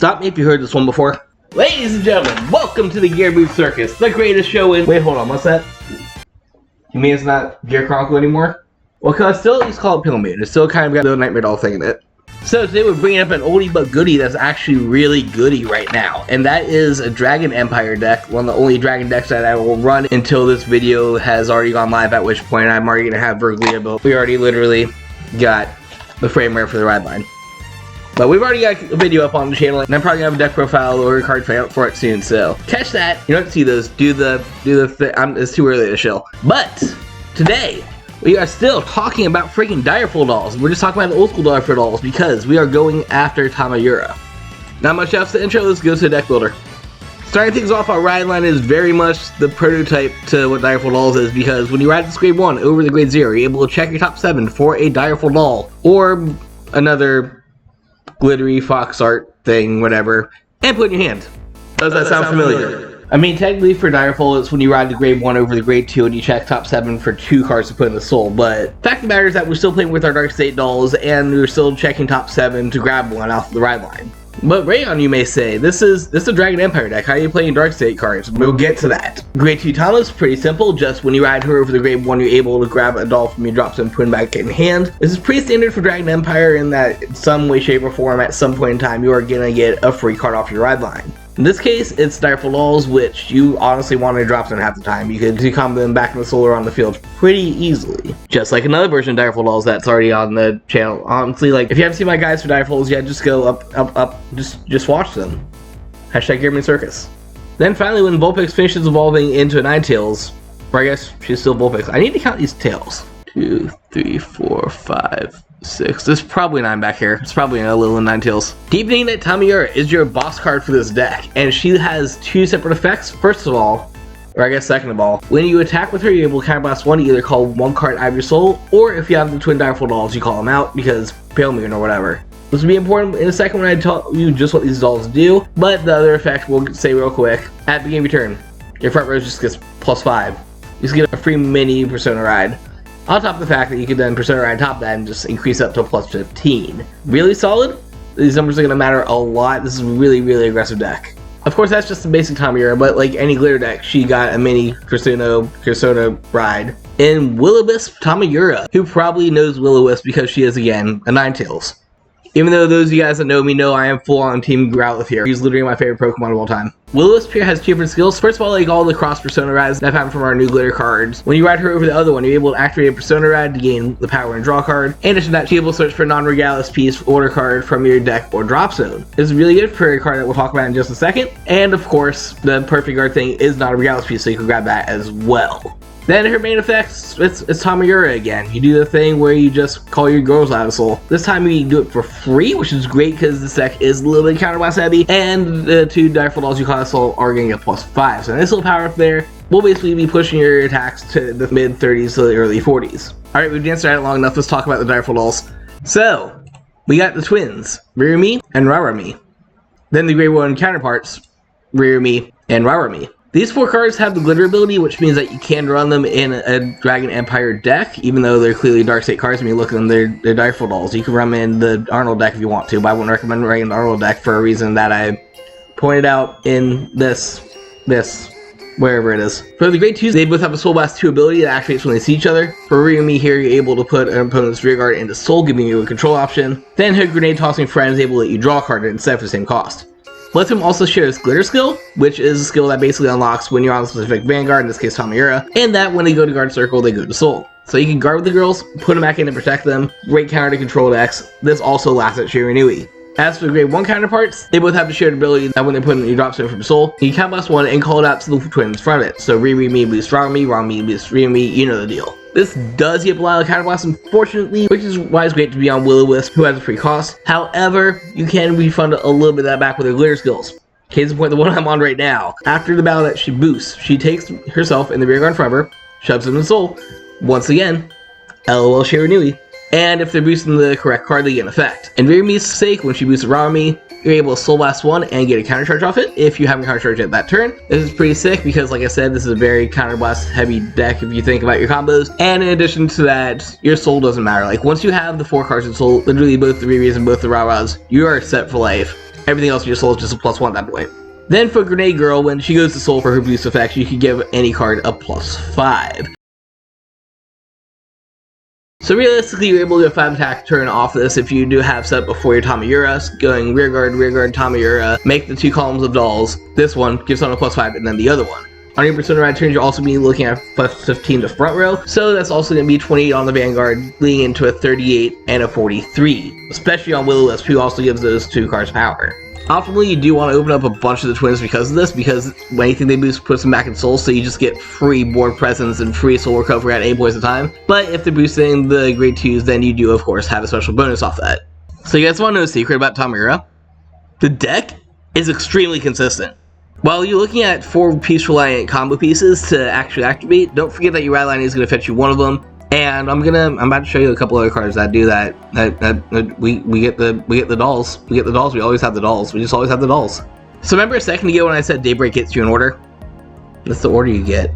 Stop me if you heard this one before. Ladies and gentlemen, welcome to the Gear Booth Circus, the greatest show in... Wait, hold on, what's that? You mean it's not Gear Chronicle anymore? Well, cause still at least call it Pill Moon. It's still kind of got a little Nightmare Doll thing in it. So today we're bringing up an oldie but goodie that's actually really goody right now. And that is a Dragon Empire deck. One of the only Dragon decks that I will run until this video has already gone live, at which point I'm already going to have Verglia built. We already literally got the frame rare for the Rideline. But we've already got a video up on the channel, and I'm probably gonna have a deck profile or a card out for it soon. So catch that. You don't see those. Do the thing. It's too early to shill. But today we are still talking about freaking Direful Dolls. We're just talking about the old school Direful Dolls because we are going after Tamayura. Not much else to intro. Let's go to the deck builder. Starting things off, our Rideline is very much the prototype to what Direful Dolls is, because when you ride this grade 1 over the grade 0, you're able to check your top 7 for a Direful Doll or another glittery fox art thing, whatever, and put in your hand. Does that sound familiar? I mean, technically for Direful, it's when you ride the grade 1 over the grade 2 and you check top 7 for 2 cards to put in the soul, but fact of the matter is that we're still playing with our Dark State dolls and we're still checking top 7 to grab one off the Rideline. But Rayon, you may say, this is a Dragon Empire deck. How are you playing Dark State cards? We'll get to that. Grade 2 Tama is pretty simple. Just when you ride her over the grade 1, you're able to grab a doll from your drops and put it back in hand. This is pretty standard for Dragon Empire in that in some way, shape, or form, at some point in time, you are going to get a free card off your Rideline. In this case, it's Direful Dolls, which you honestly want to drop them half the time. You could combo them back in the soul or on the field pretty easily. Just like another version of Direful Dolls that's already on the channel. Honestly, like, if you haven't seen my guides for Direful Dolls yet, just go up, just watch them. Hashtag Gear Booth Circus. Then finally, when Vulpix finishes evolving into a Ninetales, or I guess she's still Vulpix, I need to count these tails. 2, 3, 4, 5, 6. There's probably 9 back here. It's probably a little in Ninetales. Deepening at Tamayura is your boss card for this deck, and she has 2 separate effects. First of all, or I guess second of all, when you attack with her, you're able to counterblast 1 to either call 1 card out of your soul, or if you have the twin Direful Dolls, you call them out because Pale Moon or whatever. This will be important in a second when I tell you just what these dolls do, but the other effect we'll say real quick. At the beginning of your turn, your front row just gets +5. You just get a free mini Persona Ride. On top of the fact that you can then Persona Ride top that and just increase up to a +15. Really solid. These numbers are going to matter a lot. This is a really, really aggressive deck. Of course, that's just the basic Tamayura, but like any glitter deck, she got a mini Persona Ride. And Will-O-Wisp Tamayura, who probably knows Will-O-Wisp because she is, again, a Ninetales. Even though those of you guys that know me know I am full on Team Growlithe here. He's literally my favorite Pokemon of all time. Will-O-Wisp here has 2 different skills. First of all, like all the cross Persona Rides that I've had from our new glitter cards. When you ride her over the other one, you're able to activate a Persona Ride to gain the power and draw card. In addition to that, she's able to search for a non-Regalis piece order card from your deck or drop zone. This is really good for a card that we'll talk about in just a second. And of course, the perfect guard thing is not a Regalis piece, so you can grab that as well. Then her main effects, it's Tamayura again. You do the thing where you just call your girls out of soul. This time you do it for free, which is great because this deck is a little bit counterblast heavy, and the 2 Direful Dolls you call out of soul are going to get +5. So nice little power up there. We'll basically be pushing your attacks to the mid-30s to the early 40s. Alright, we've danced around it long enough. Let's talk about the Direful Dolls. So, we got the twins, Rirumi and Rarami. Then the grade 1 counterparts, Rirumi and Rarami. These 4 cards have the glitter ability, which means that you can run them in a Dragon Empire deck, even though they're clearly Dark State cards. When you look at them, they're Direful Dolls. You can run them in the Arnold deck if you want to, but I wouldn't recommend running the Arnold deck for a reason that I pointed out in this, wherever it is. For the grade 2s, they both have a Soul Blast 2 ability that activates when they see each other. For Rirumi here, you're able to put an opponent's rear guard into Soul, giving you a control option. Then her Grenade Tossing Friend is able to let you draw a card instead for the same cost. Let him also share his glitter skill, which is a skill that basically unlocks when you're on a specific Vanguard, in this case Tamayura, and that when they go to guard circle, they go to soul. So you can guard with the girls, put them back in and protect them, great counter to control decks. This also lasts at Shiranui. As for the grade 1 counterparts, they both have the shared ability that when they put in your drop zone from soul, you can counterblast 1 and call it out to the twins from it. So Rirumi boosts Rarami, Rarami boosts Rirumi, you know the deal. This does give a lot of counterblast, unfortunately, which is why it's great to be on Will-O-Wisp, who has a free cost. However, you can refund a little bit of that back with her glitter skills. Case in point, the one I'm on right now. After the battle that she boosts, she takes herself in the rear guard in front of her, shoves them in the soul. Once again, LOL Shiranui. And if they're boosting the correct card, they get an effect. In Rirumi's sake, when she boosts Rarami, you're able to Soul Blast 1 and get a counter charge off it if you haven't counter charged at that turn. This is pretty sick because, like I said, this is a very counter blast heavy deck if you think about your combos. And in addition to that, your soul doesn't matter. Like, once you have the 4 cards in soul, literally both the Riris and both the Raras, you are set for life. Everything else in your soul is just a +1 at that point. Then for Grenade Girl, when she goes to soul for her boost effect, you can give any card a +5. So realistically, you're able to get a 5 attack turn off this if you do have set up before your Tamayura, going rear guard, Tamayura, make the 2 columns of dolls. This one gives on a +5, and then the other one. On your Persona Ride turns, you'll also be looking at +15 to front row, so that's also going to be 28 on the Vanguard, leading into a 38 and a 43, especially on Will-O-Wisp, who also gives those 2 cards power. Optimally, you do want to open up a bunch of the twins because of this, because anything they boost puts them back in soul, so you just get free board presence and free soul recovery at 8 points at a time. But if they're boosting the grade 2s, then you do, of course, have a special bonus off that. So you guys want to know a secret about Tamayura? The deck is extremely consistent. While you're looking at 4 Piece Reliant combo pieces to actually activate, don't forget that your Rideline is going to fetch you one of them. And I'm about to show you a couple other cards that do that. We get the dolls. We get the dolls. We always have the dolls. We just always have the dolls. So remember a second ago when I said Daybreak gets you in order? That's the order you get.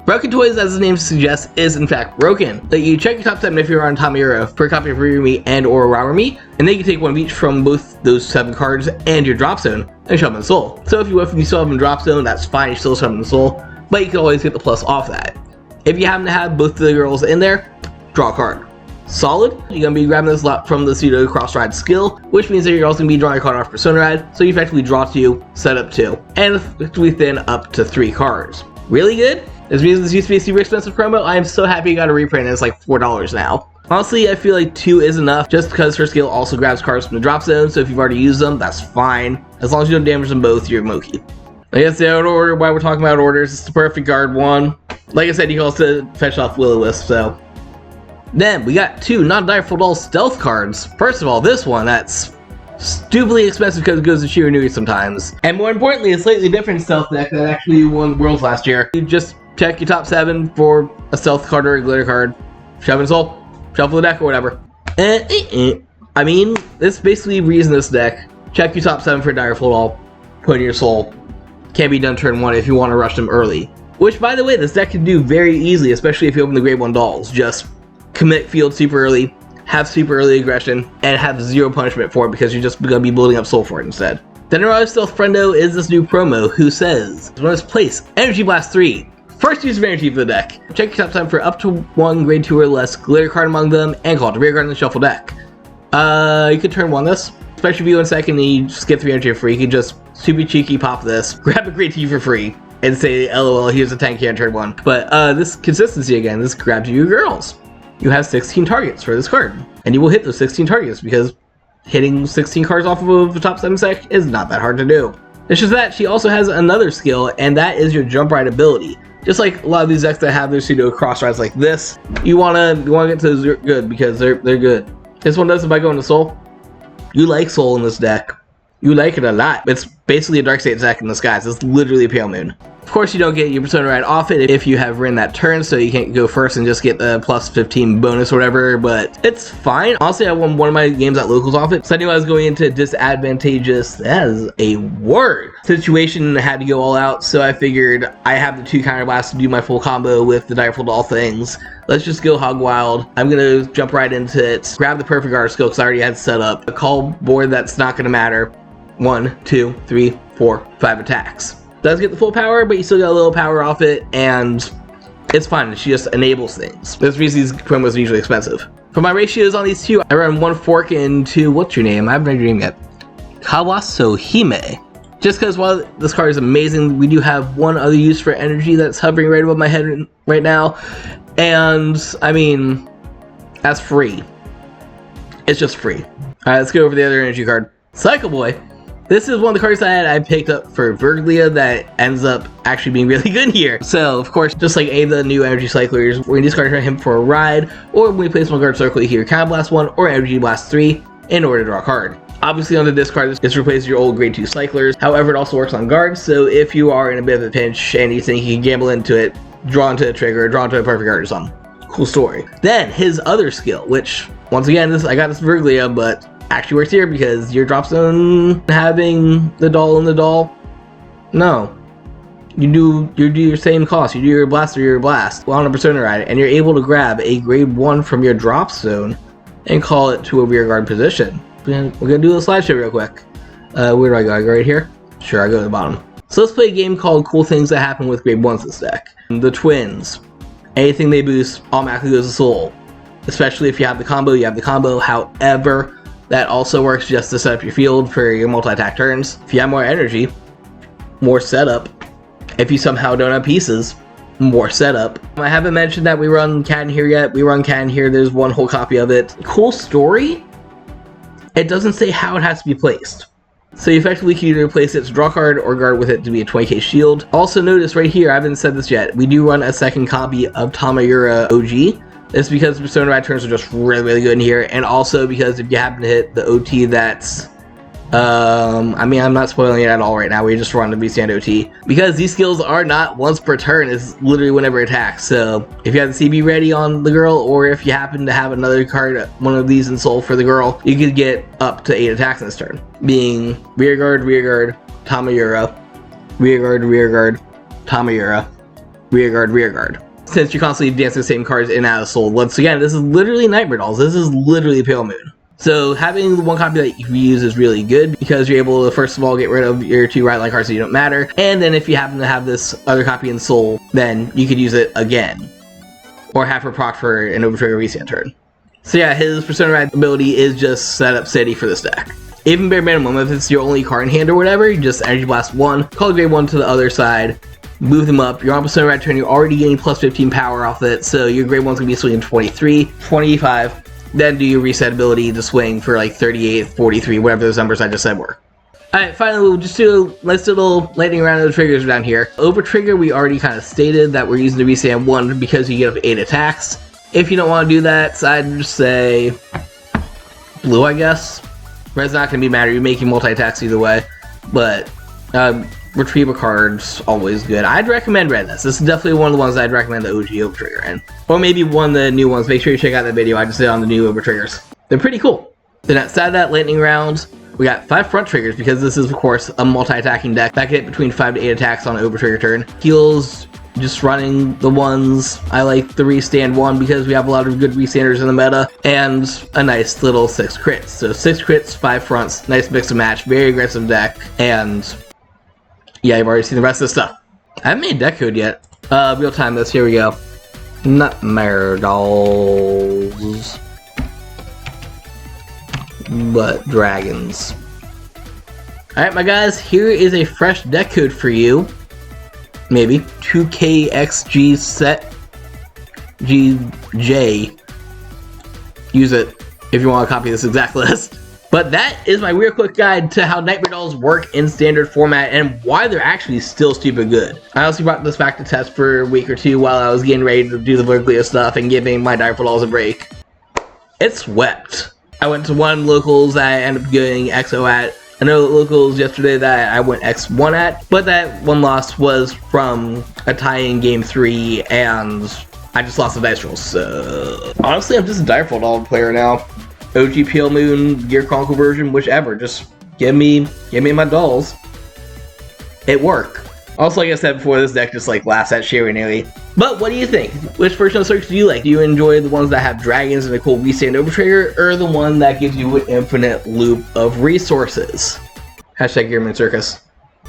Broken Toys, as the name suggests, is in fact broken. That you check your top 7 if you're on Tamayura for a copy of Ririmi and or Ririmi, and then you can take one of each from both those 7 cards and your drop zone and shove them in soul. So if you still have them in drop zone, that's fine. You still shove them in soul, but you can always get the plus off that. If you happen to have both the girls in there, draw a card. Solid, you're going to be grabbing this lot from the pseudo crossride skill, which means that you're also going to be drawing a card off Persona Ride, so you effectively draw 2, set up 2, and within up to 3 cards. Really good? This means this used to be a super expensive promo. I am so happy you got a reprint and it's like $4 now. Honestly, I feel like 2 is enough just because her skill also grabs cards from the drop zone, so if you've already used them, that's fine. As long as you don't damage them both, you're Moki. I guess the out order, why we're talking about orders, it's the perfect guard one. Like I said, you can also fetch off Will-O-Wisp, so. Then, we got 2 non-Direful Dolls stealth cards. First of all, this one, that's stupidly expensive because it goes to Shiranui sometimes. And more importantly, a slightly different stealth deck that actually won Worlds last year. You just check your top 7 for a stealth card or a glitter card, shove in soul, shuffle the deck or whatever. I mean, this basically reason this deck. Check your top 7 for a Direful Doll, put in your soul. Can be done turn 1 if you want to rush them early. Which, by the way, this deck can do very easily, especially if you open the grade 1 dolls. Just commit field super early, have super early aggression, and have 0 punishment for it because you're just going to be building up soul for it instead. Then our stealth friendo is this new promo who says, when it's placed, Energy Blast 3. First use of energy for the deck. Check your top 7 for up to 1 grade 2 or less glitter card among them, and call it a rear guard in the shuffle deck. You could turn 1 this. Especially if you go in second and you just get 3 energy for free, you can just super cheeky pop this, grab a grade 2 for free, and say, LOL, here's a tank here in turn 1. But this consistency again, this grabs you girls. You have 16 targets for this card, and you will hit those 16 targets because hitting 16 cards off of the top 7 deck is not that hard to do. It's just that she also has another skill, and that is your jump ride ability. Just like a lot of these decks that have their pseudo cross rides like this, you wanna get to those good because they're good. This one does it by going to soul. You like soul in this deck. You like it a lot. It's basically a Dark State deck in disguise. It's literally a Pale Moon. Of course, you don't get your Persona Ride off it if you have ran that turn, so you can't go first and just get the plus 15 bonus or whatever, but it's fine. Honestly, I won one of my games at locals off it, so I knew I was going into disadvantageous, that is a word, situation and had to go all out, so I figured I have the 2 counter blasts to do my full combo with the Direful Doll things. Let's just go hog wild. I'm gonna jump right into it, grab the perfect guard skill because I already had set up a call board that's not gonna matter. 1, 2, 3, 4, 5 attacks. Does get the full power, but you still get a little power off it, and it's fine. She just enables things. That's the reason these promos are usually expensive. For my ratios on these 2, I run 1 fork into, what's your name? I haven't read your name yet. Kawaso Hime. Just because while this card is amazing, we do have one other use for energy that's hovering right above my head right now. And, I mean, that's free. It's just free. Alright, let's go over the other energy card. Cycle Boy. This is one of the cards that I picked up for Verglia that ends up actually being really good here. So, of course, just like the new energy cyclers, we're going to discard him for a ride, or when we place one guard circle here, Counter Blast 1 or Energy Blast 3 in order to draw a card. Obviously, on the discard, this replaces your old grade 2 cyclers. However, it also works on guards, so if you are in a bit of a pinch and you think you can gamble into it, draw into a trigger, draw into a perfect guard or something. Cool story. Then, his other skill, which, once again, I got this Verglia, but actually works here because your drop zone having the doll in the doll. No. You do your same cost. You do your blast or your blast on a Persona Ride, and you're able to grab a grade 1 from your drop zone and call it to a rear guard position. We're gonna do a slideshow real quick. Where do I go? I go right here? Sure, I go to the bottom. So let's play a game called Cool Things That Happen with Grade 1s this deck. The twins. Anything they boost automatically goes to soul. Especially if you have the combo, you have the combo. However, that also works just to set up your field for your multi-attack turns. If you have more energy, more setup. If you somehow don't have pieces, more setup. I haven't mentioned that we run Cat in here yet. We run Cat in here. There's one whole copy of it. Cool story. It doesn't say how it has to be placed. So you effectively can either place it to draw a card or guard with it to be a 20k shield. Also notice right here, I haven't said this yet, we do run a second copy of Tamayura OG. It's because Persona Ride turns are just really good in here, and also because if you happen to hit the OT that's I mean, I'm not spoiling it at all right now. We just run the V-Stand OT. Because these skills are not once per turn. It's literally whenever it attacks. So if you have the CB ready on the girl, or if you happen to have another card, one of these in soul for the girl, you could get up to 8 attacks in this turn. Being rear guard, Tamayura, rear guard, Tamayura, rear guard. Since you're constantly dancing the same cards in and out of soul. Once again, this is literally Nightmare Dolls. This is literally Pale Moon. So having the one copy that you use is really good because you're able to first of all get rid of your 2 Rideline cards that you don't matter, and then if you happen to have this other copy in soul, then you could use it again. Or have her proc for an overtrigger reset turn. So yeah, his Persona Ride ability is just set up steady for this deck. Even bare minimum, if it's your only card in hand or whatever, you just Energy Blast 1, call grade 1 to the other side, move them up. You're on Persona Ride turn, you're already getting plus 15 power off it, so your grade 1's gonna be swinging 23, 25. Then do your reset ability to swing for like 38, 43, whatever those numbers I just said were. Alright, finally we'll just do a nice little lightning round of the triggers down here. Over trigger, we already kind of stated that we're using the reset 1 because you get up 8 attacks. If you don't want to do that, so I'd just say blue, I guess. Red's not going to be matter, you're making multi-attacks either way. But retrieve a card's always good. I'd recommend red. This is definitely one of the ones I'd recommend the OG over trigger in. Or maybe one of the new ones. Make sure you check out that video I just did on the new over triggers. They're pretty cool. Then outside of that lightning round, we got 5 front triggers because this is of course a multi-attacking deck that can hit between 5 to 8 attacks on an over trigger turn. Heals, just running the ones. I like the restand 1 because we have a lot of good restanders in the meta, and a nice little 6 crits. So 6 crits, 5 fronts, nice mix and match, very aggressive deck, and yeah, you've already seen the rest of the stuff. I haven't made deck code yet. Real time this, here we go. Nightmare Dolls. But dragons. Alright my guys, here is a fresh deck code for you. Maybe. 2KXG set GJ. Use it if you want to copy this exact list. But that is my real quick guide to how Nightmare Dolls work in standard format and why they're actually still stupid good. I also brought this back to test for a week or 2 while I was getting ready to do the Verglia stuff and giving my Direful Dolls a break. It swept. I went to one locals that I ended up getting XO at. I know locals yesterday that I went X1 at, but that one loss was from a tie-in game 3 and I just lost the dice rolls. So honestly, I'm just a Direful Doll player now. OG Pale Moon, Gear Chronicle version, whichever. Just give me my dolls. It work. Also, like I said before, this deck just like laughs at Sherry nearly. But what do you think? Which version of Circus do you like? Do you enjoy the ones that have dragons and a cool restand over trigger, or the one that gives you an infinite loop of resources? Hashtag Gearman Circus.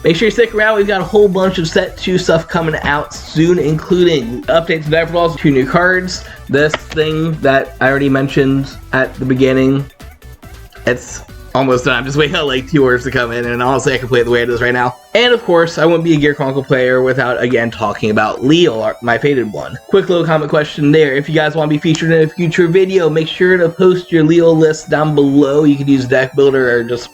Make sure you stick around, we've got a whole bunch of set 2 stuff coming out soon, including updates to Direful Dolls, 2 new cards, this thing that I already mentioned at the beginning. It's almost done, I'm just waiting on like 2 orders to come in, and honestly I can play it the way it is right now. And of course, I wouldn't be a Gear Chronicle player without again talking about Liael, my fated one. Quick little comment question there, if you guys want to be featured in a future video, make sure to post your Liael list down below. You can use Deck Builder or just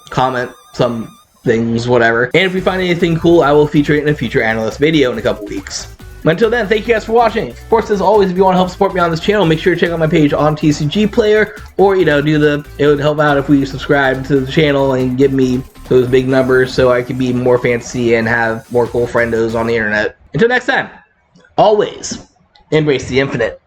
comment some things, whatever. And if we find anything cool, I will feature it in a future analyst video in a couple weeks. But until then, thank you guys for watching. Of course, as always, if you want to help support me on this channel, make sure to check out my page on TCG Player, or, you know, it would help out if we subscribe to the channel and give me those big numbers so I can be more fancy and have more cool friendos on the internet. Until next time, always embrace the infinite.